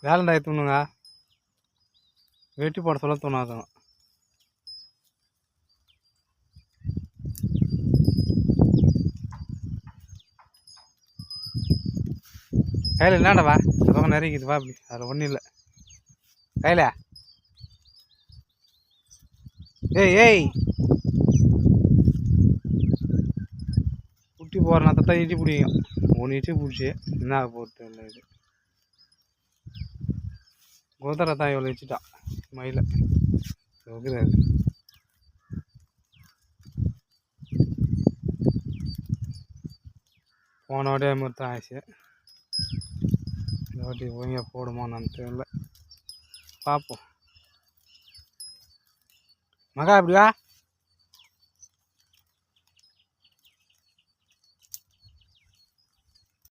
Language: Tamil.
வேலண்டாய் தூணுங்க வெட்டி போட சொல்ல தோணாதும். கையில் என்னடாவா இந்த பக்கம் நிறைக்குது வா அப்படி அதில் ஒன்றும் இல்லை கையில். ஏய் குட்டி போகிற நத்தான் இட்டி பிடிக்கும். ஒன்று இட்டி பிடிச்சி என்ன போட்டு இல்லை இது குதிரை தான் இவ்வளோ வச்சுட்டான் மயில வைக்கிறாரு. போன வாட்டியே மாதிரி தான் ஆச்சு. இந்த வாட்டி ஒழுங்காக போடுமான்னு தெரியல, பார்ப்போம். மகா அப்படியா